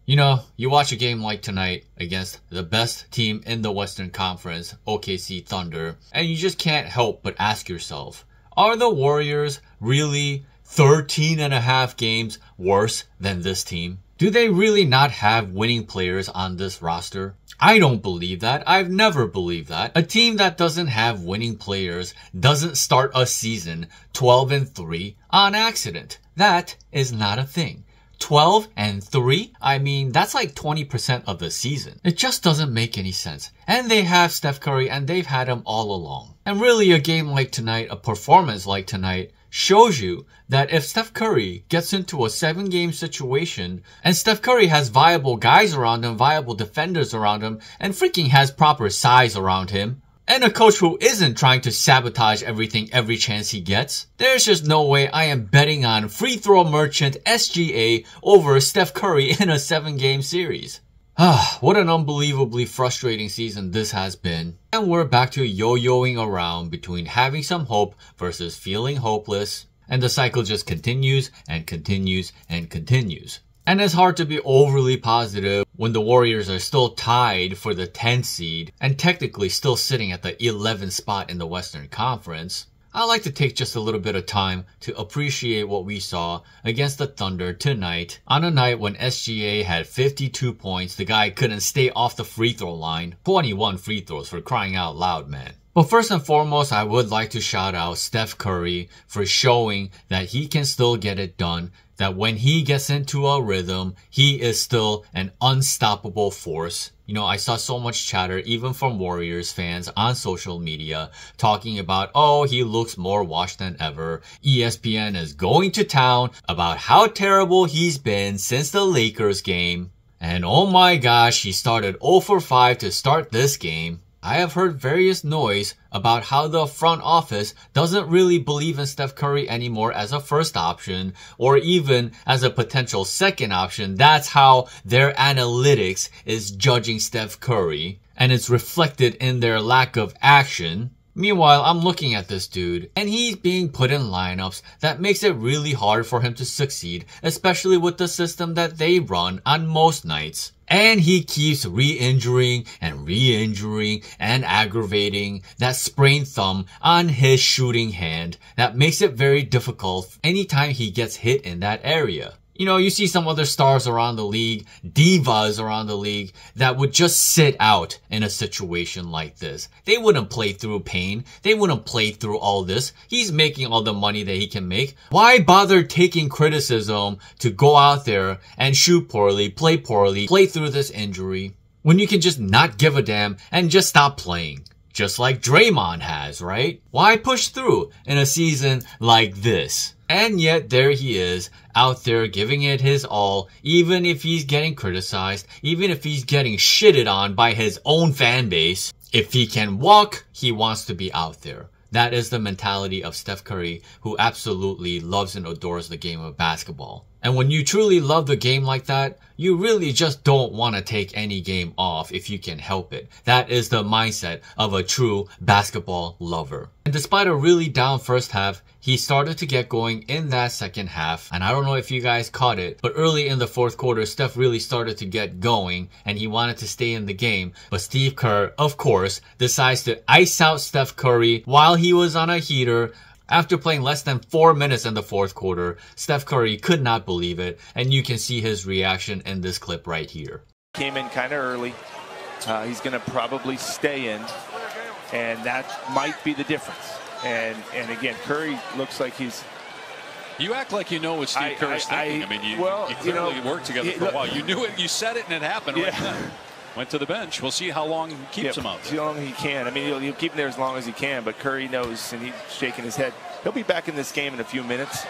You know, you watch a game like tonight against the best team in the Western Conference, OKC Thunder, and you just can't help but ask yourself, are the Warriors really 13.5 games worse than this team? Do they really not have winning players on this roster? I don't believe that. I've never believed that. A team that doesn't have winning players doesn't start a season 12-3 on accident. That is not a thing. 12-3? I mean, that's like 20% of the season. It just doesn't make any sense. And they have Steph Curry, and they've had him all along. And really, a game like tonight, a performance like tonight, shows you that if Steph Curry gets into a 7-game situation, and Steph Curry has viable guys around him, viable defenders around him, and freaking has proper size around him, and a coach who isn't trying to sabotage everything every chance he gets, there's just no way I am betting on free throw merchant SGA over Steph Curry in a 7-game series. What an unbelievably frustrating season this has been. And we're back to yo-yoing around between having some hope versus feeling hopeless. And the cycle just continues and continues and continues. And it's hard to be overly positive when the Warriors are still tied for the 10th seed and technically still sitting at the 11th spot in the Western Conference. I like to take just a little bit of time to appreciate what we saw against the Thunder tonight on a night when SGA had 52 points. The guy couldn't stay off the free throw line. 21 free throws, for crying out loud, man. But first and foremost, I would like to shout out Steph Curry for showing that he can still get it done. That when he gets into a rhythm, he is still an unstoppable force. You know, I saw so much chatter, even from Warriors fans on social media, talking about, oh, he looks more washed than ever. ESPN is going to town about how terrible he's been since the Lakers game. And oh my gosh, he started 0 for 5 to start this game. I have heard various noise about how the front office doesn't really believe in Steph Curry anymore as a first option or even as a potential second option. That's how their analytics is judging Steph Curry, and it's reflected in their lack of action. Meanwhile, I'm looking at this dude, and he's being put in lineups that makes it really hard for him to succeed, especially with the system that they run on most nights. And he keeps re-injuring and aggravating that sprained thumb on his shooting hand that makes it very difficult anytime he gets hit in that area. You know, you see some other stars around the league, divas around the league, that would just sit out in a situation like this. They wouldn't play through pain. They wouldn't play through all this. He's making all the money that he can make. Why bother taking criticism to go out there and shoot poorly, play through this injury, when you can just not give a damn and just stop playing? Just like Draymond has, right? Why push through in a season like this? And yet there he is, out there giving it his all, even if he's getting criticized, even if he's getting shitted on by his own fan base. If he can walk, he wants to be out there. That is the mentality of Steph Curry, who absolutely loves and adores the game of basketball. And when you truly love the game like that, you really just don't want to take any game off if you can help it. That is the mindset of a true basketball lover. And despite a really down first half, he started to get going in that second half. And I don't know if you guys caught it, but early in the fourth quarter, Steph really started to get going and he wanted to stay in the game. But Steve Kerr, of course, decides to ice out Steph Curry while he was on a heater. After playing less than 4 minutes in the fourth quarter, Steph Curry could not believe it, and you can see his reaction in this clip right here. Came in kind of early. He's going to probably stay in, and that might be the difference. And again, Curry looks like he's... You act like you know what Steve Kerr is thinking. I mean, you clearly worked together for a while. You knew it, you said it, and it happened right then. Went to the bench. We'll see how long he keeps him out there. See how long he can. I mean, he'll keep him there as long as he can, but Curry knows, and he's shaking his head. He'll be back in this game in a few minutes.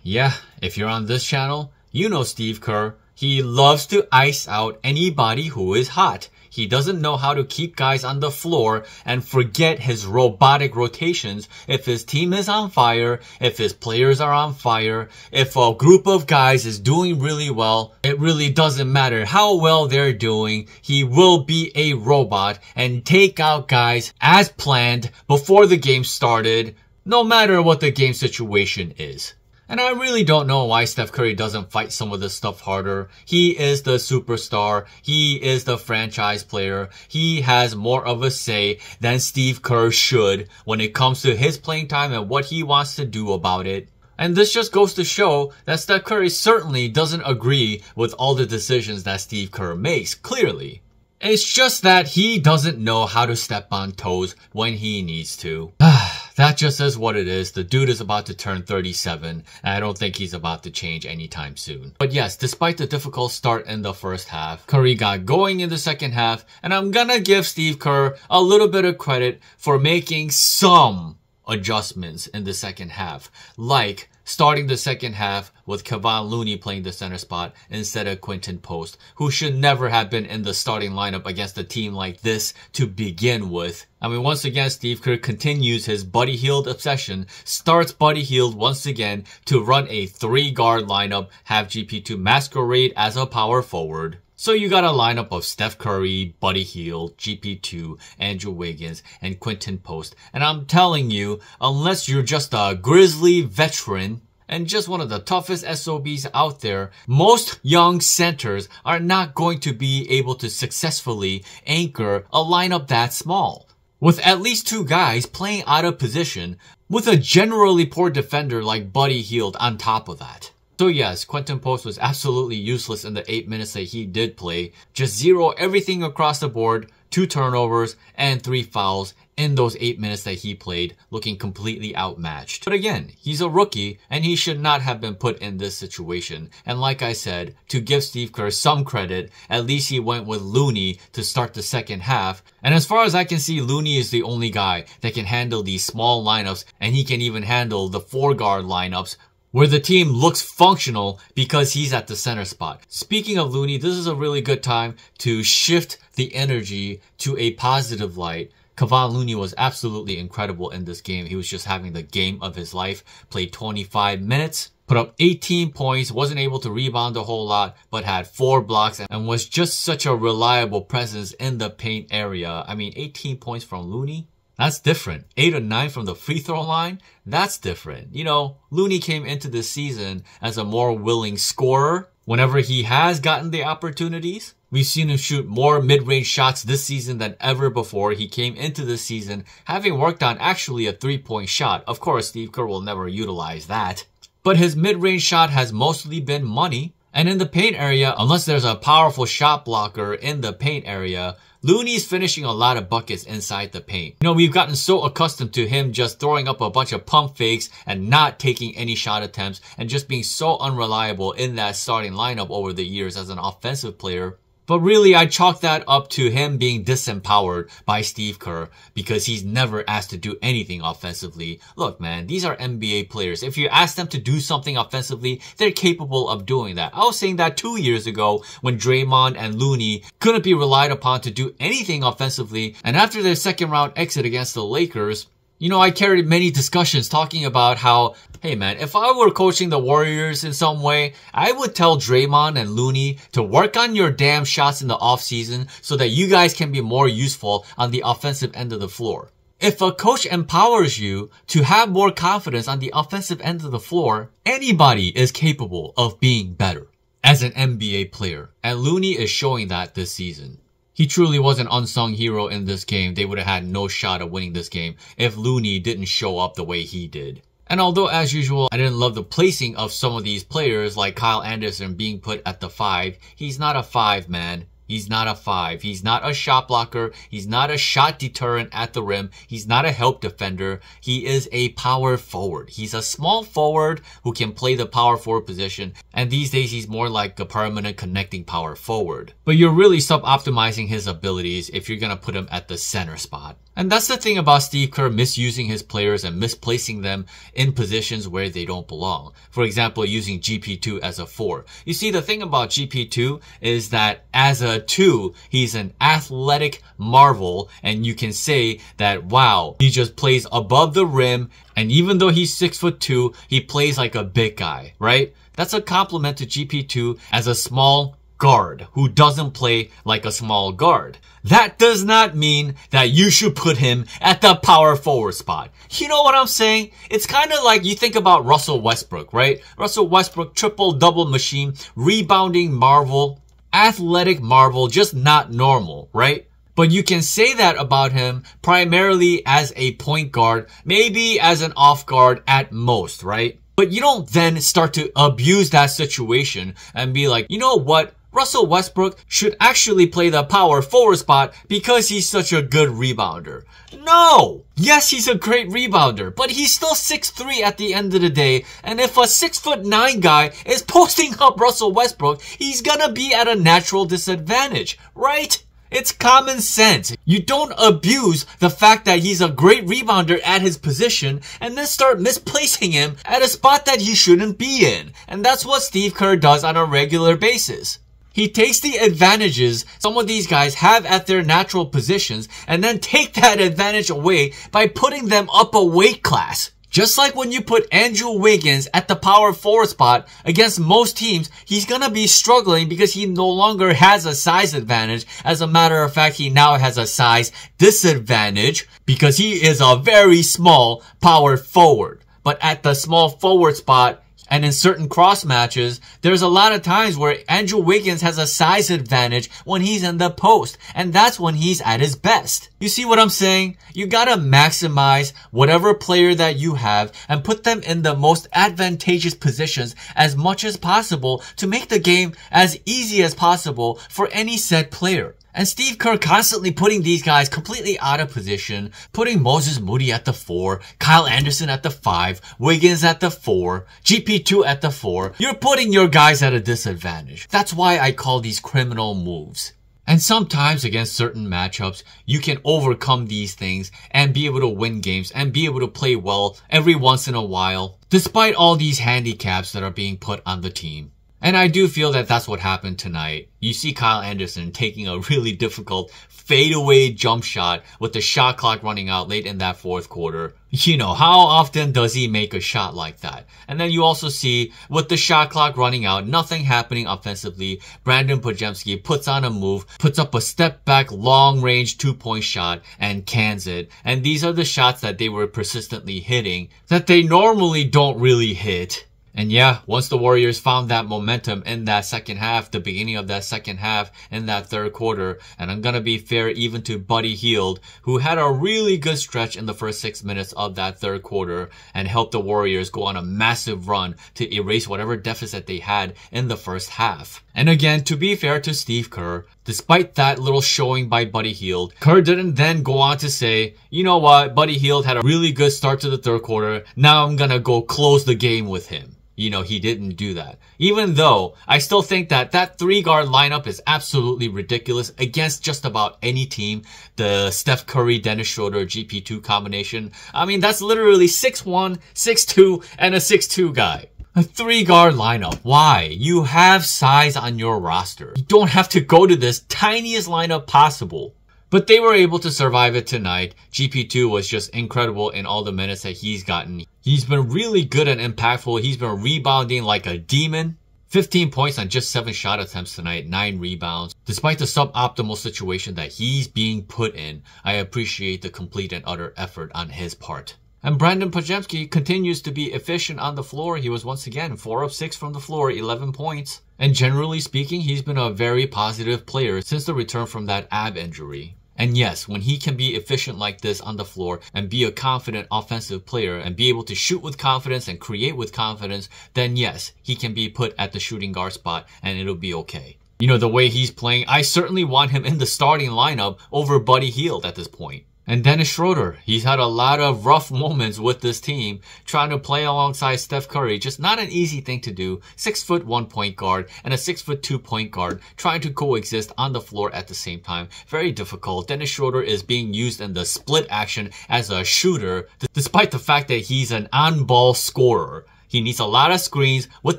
Yeah, if you're on this channel, you know Steve Kerr. He loves to ice out anybody who is hot. He doesn't know how to keep guys on the floor and forget his robotic rotations. If his team is on fire, if his players are on fire, if a group of guys is doing really well, it really doesn't matter how well they're doing. He will be a robot and take out guys as planned before the game started, no matter what the game situation is. And I really don't know why Steph Curry doesn't fight some of this stuff harder. He is the superstar. He is the franchise player. He has more of a say than Steve Kerr should when it comes to his playing time and what he wants to do about it. And this just goes to show that Steph Curry certainly doesn't agree with all the decisions that Steve Kerr makes, clearly. It's just that he doesn't know how to step on toes when he needs to. That just is what it is. The dude is about to turn 37, and I don't think he's about to change anytime soon. But yes, despite the difficult start in the first half, Curry got going in the second half, and I'm gonna give Steve Kerr a little bit of credit for making some adjustments in the second half, like starting the second half with Kevon Looney playing the center spot instead of Quinton Post, who should never have been in the starting lineup against a team like this to begin with. I mean, once again, Steve Kerr continues his Buddy Hield obsession, starts Buddy Hield once again to run a 3-guard lineup, have GP2 masquerade as a power forward. So you got a lineup of Steph Curry, Buddy Hield, GP2, Andrew Wiggins, and Quinton Post. And I'm telling you, unless you're just a Grizzly veteran and just one of the toughest SOBs out there, most young centers are not going to be able to successfully anchor a lineup that small. With at least 2 guys playing out of position, with a generally poor defender like Buddy Hield on top of that. So yes, Quinton Post was absolutely useless in the 8 minutes that he did play. Just 0 everything across the board, 2 turnovers, and 3 fouls in those 8 minutes that he played, looking completely outmatched. But again, he's a rookie, and he should not have been put in this situation. And like I said, to give Steve Kerr some credit, at least he went with Looney to start the second half. And as far as I can see, Looney is the only guy that can handle these small lineups, and he can even handle the 4-guard lineups, where the team looks functional because he's at the center spot. Speaking of Looney, this is a really good time to shift the energy to a positive light. Kevon Looney was absolutely incredible in this game. He was just having the game of his life. Played 25 minutes, put up 18 points, wasn't able to rebound a whole lot, but had 4 blocks and was just such a reliable presence in the paint area. I mean, 18 points from Looney? That's different. 8 or 9 from the free throw line? That's different. You know, Looney came into this season as a more willing scorer whenever he has gotten the opportunities. We've seen him shoot more mid-range shots this season than ever before. He came into this season having worked on actually a 3-point shot. Of course, Steve Kerr will never utilize that. But his mid-range shot has mostly been money. And in the paint area, unless there's a powerful shot blocker in the paint area, Looney's finishing a lot of buckets inside the paint. You know, we've gotten so accustomed to him just throwing up a bunch of pump fakes and not taking any shot attempts and just being so unreliable in that starting lineup over the years as an offensive player. But really, I chalk that up to him being disempowered by Steve Kerr because he's never asked to do anything offensively. Look, man, these are NBA players. If you ask them to do something offensively, they're capable of doing that. I was saying that 2 years ago when Draymond and Looney couldn't be relied upon to do anything offensively. And after their second round exit against the Lakers, you know, I carried many discussions talking about how, hey man, if I were coaching the Warriors in some way, I would tell Draymond and Looney to work on your damn shots in the offseason so that you guys can be more useful on the offensive end of the floor. If a coach empowers you to have more confidence on the offensive end of the floor, anybody is capable of being better as an NBA player. And Looney is showing that this season. He truly was an unsung hero in this game. They would have had no shot of winning this game if Looney didn't show up the way he did. And although, as usual, I didn't love the placing of some of these players, like Kyle Anderson being put at the 5, he's not a 5, man. He's not a 5. He's not a shot blocker. He's not a shot deterrent at the rim. He's not a help defender. He is a power forward. He's a small forward who can play the power forward position. And these days, he's more like a permanent connecting power forward. But you're really sub-optimizing his abilities if you're going to put him at the center spot. And that's the thing about Steve Kerr misusing his players and misplacing them in positions where they don't belong. For example, using GP2 as a 4. You see, the thing about GP2 is that as a 2, he's an athletic marvel, and you can say that, wow, he just plays above the rim, and even though he's 6'2", he plays like a big guy, right? That's a compliment to GP2 as a small guard who doesn't play like a small guard. That does not mean that you should put him at the power forward spot. You know what I'm saying? It's kind of like you think about Russell Westbrook, right? Russell Westbrook, triple-double machine, rebounding marvel, athletic marvel, just not normal, right? But you can say that about him primarily as a point guard, maybe as an off guard at most, right? But you don't then start to abuse that situation and be like, you know what? Russell Westbrook should actually play the power forward spot because he's such a good rebounder. No! Yes, he's a great rebounder, but he's still 6'3" at the end of the day. And if a 6'9" guy is posting up Russell Westbrook, he's gonna be at a natural disadvantage, right? It's common sense. You don't abuse the fact that he's a great rebounder at his position and then start misplacing him at a spot that he shouldn't be in. And that's what Steve Kerr does on a regular basis. He takes the advantages some of these guys have at their natural positions and then take that advantage away by putting them up a weight class. Just like when you put Andrew Wiggins at the power forward spot against most teams, he's gonna be struggling because he no longer has a size advantage. As a matter of fact, he now has a size disadvantage because he is a very small power forward. But at the small forward spot, and in certain cross matches, there's a lot of times where Andrew Wiggins has a size advantage when he's in the post. And that's when he's at his best. You see what I'm saying? You gotta maximize whatever player that you have and put them in the most advantageous positions as much as possible to make the game as easy as possible for any said player. And Steve Kerr constantly putting these guys completely out of position, putting Moses Moody at the 4, Kyle Anderson at the 5, Wiggins at the 4, GP2 at the 4. You're putting your guys at a disadvantage. That's why I call these criminal moves. And sometimes against certain matchups, you can overcome these things and be able to win games and be able to play well every once in a while, despite all these handicaps that are being put on the team. And I do feel that that's what happened tonight. You see Kyle Anderson taking a really difficult fadeaway jump shot with the shot clock running out late in that fourth quarter. You know, how often does he make a shot like that? And then you also see with the shot clock running out, nothing happening offensively, Brandon Podziemski puts on a move, puts up a step back long range 2-point shot and cans it. And these are the shots that they were persistently hitting that they normally don't really hit. And yeah, once the Warriors found that momentum in that second half, the beginning of that second half in that third quarter, and I'm gonna be fair even to Buddy Hield, who had a really good stretch in the first 6 minutes of that third quarter and helped the Warriors go on a massive run to erase whatever deficit they had in the first half. And again, to be fair to Steve Kerr, despite that little showing by Buddy Hield, Kerr didn't then go on to say, you know what, Buddy Hield had a really good start to the third quarter, now I'm gonna go close the game with him. You know, he didn't do that. Even though I still think that that 3-guard lineup is absolutely ridiculous against just about any team. The Steph Curry, Dennis Schroeder, GP2 combination. I mean, that's literally 6'1", 6'2", and a 6'2" guy. A 3-guard lineup. Why? You have size on your roster. You don't have to go to this tiniest lineup possible. But they were able to survive it tonight. GP2 was just incredible in all the minutes that he's gotten. He's been really good and impactful. He's been rebounding like a demon. 15 points on just 7 shot attempts tonight, 9 rebounds. Despite the suboptimal situation that he's being put in, I appreciate the complete and utter effort on his part. And Brandon Podziemski continues to be efficient on the floor. He was once again 4 of 6 from the floor, 11 points. And generally speaking, he's been a very positive player since the return from that ab injury. And yes, when he can be efficient like this on the floor and be a confident offensive player and be able to shoot with confidence and create with confidence, then yes, he can be put at the shooting guard spot and it'll be okay. You know, the way he's playing, I certainly want him in the starting lineup over Buddy Hield at this point. And Dennis Schroeder, he's had a lot of rough moments with this team, trying to play alongside Steph Curry. Just not an easy thing to do. 6'1" point guard and a 6'2" point guard trying to coexist on the floor at the same time. Very difficult. Dennis Schroeder is being used in the split action as a shooter, despite the fact that he's an on-ball scorer. He needs a lot of screens with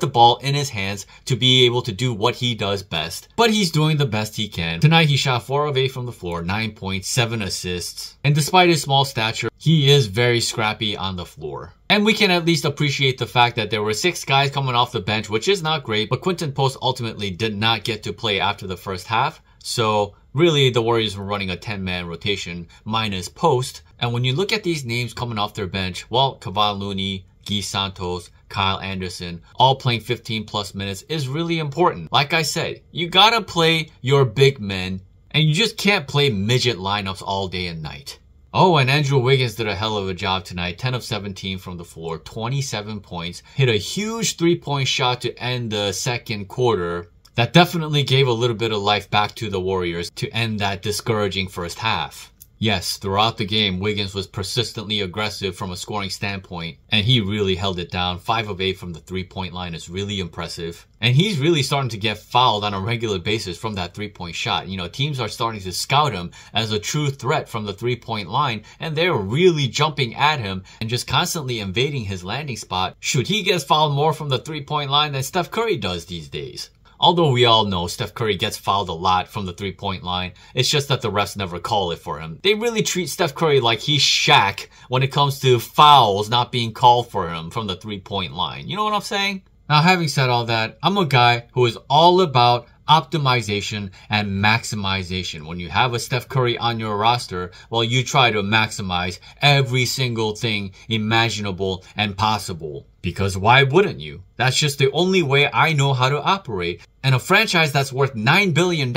the ball in his hands to be able to do what he does best. But he's doing the best he can. Tonight he shot 4 of 8 from the floor, 9 points, 7 assists. And despite his small stature, he is very scrappy on the floor. And we can at least appreciate the fact that there were 6 guys coming off the bench, which is not great, but Quinton Post ultimately did not get to play after the first half. So really the Warriors were running a 10-man rotation minus Post. And when you look at these names coming off their bench, well, Kevon Looney, Guy Santos, Kyle Anderson, all playing 15 plus minutes is really important. Like I said, you gotta play your big men, and you just can't play midget lineups all day and night. Oh, and Andrew Wiggins did a hell of a job tonight. 10 of 17 from the floor, 27 points. Hit a huge 3-point shot to end the second quarter. That definitely gave a little bit of life back to the Warriors to end that discouraging first half. Yes, throughout the game, Wiggins was persistently aggressive from a scoring standpoint, and he really held it down. 5 of 8 from the 3-point line is really impressive. And he's really starting to get fouled on a regular basis from that 3-point shot. You know, teams are starting to scout him as a true threat from the 3-point line, and they're really jumping at him and just constantly invading his landing spot. Shoot, he gets fouled more from the 3-point line than Steph Curry does these days. Although we all know Steph Curry gets fouled a lot from the 3-point line, it's just that the refs never call it for him. They really treat Steph Curry like he's Shaq when it comes to fouls not being called for him from the 3-point line. You know what I'm saying? Now, having said all that, I'm a guy who is all about optimization and maximization. When you have a Steph Curry on your roster, well, you try to maximize every single thing imaginable and possible. Because why wouldn't you? That's just the only way I know how to operate. And a franchise that's worth $9 billion,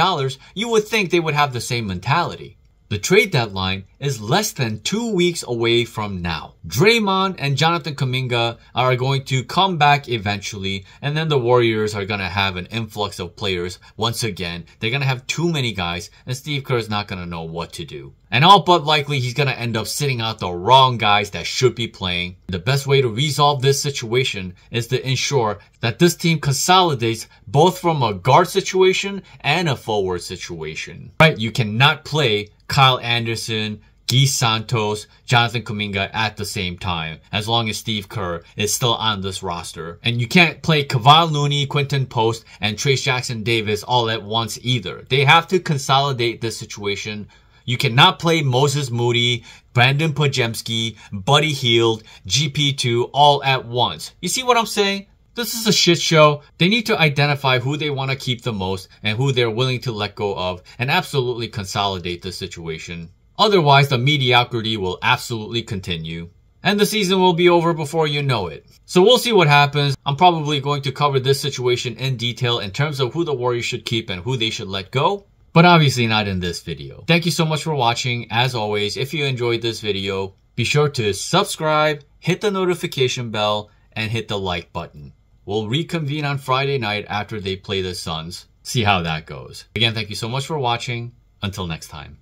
you would think they would have the same mentality. The trade deadline is less than 2 weeks away from now. Draymond and Jonathan Kuminga are going to come back eventually, and then the Warriors are going to have an influx of players once again. They're going to have too many guys, and Steve Kerr is not going to know what to do. And all but likely, he's going to end up sitting out the wrong guys that should be playing. The best way to resolve this situation is to ensure that this team consolidates both from a guard situation and a forward situation. Right? You cannot play Kyle Anderson, Guy Santos, Jonathan Kuminga at the same time, as long as Steve Kerr is still on this roster. And you can't play Kevon Looney, Quinton Post, and Trayce Jackson-Davis all at once either. They have to consolidate this situation. You cannot play Moses Moody, Brandon Podziemski, Buddy Hield, GP2 all at once. You see what I'm saying? This is a shit show. They need to identify who they want to keep the most and who they're willing to let go of and absolutely consolidate the situation. Otherwise, the mediocrity will absolutely continue. And the season will be over before you know it. So we'll see what happens. I'm probably going to cover this situation in detail in terms of who the Warriors should keep and who they should let go. But obviously not in this video. Thank you so much for watching. As always, if you enjoyed this video, be sure to subscribe, hit the notification bell, and hit the like button. We'll reconvene on Friday night after they play the Suns. See how that goes. Again, thank you so much for watching. Until next time.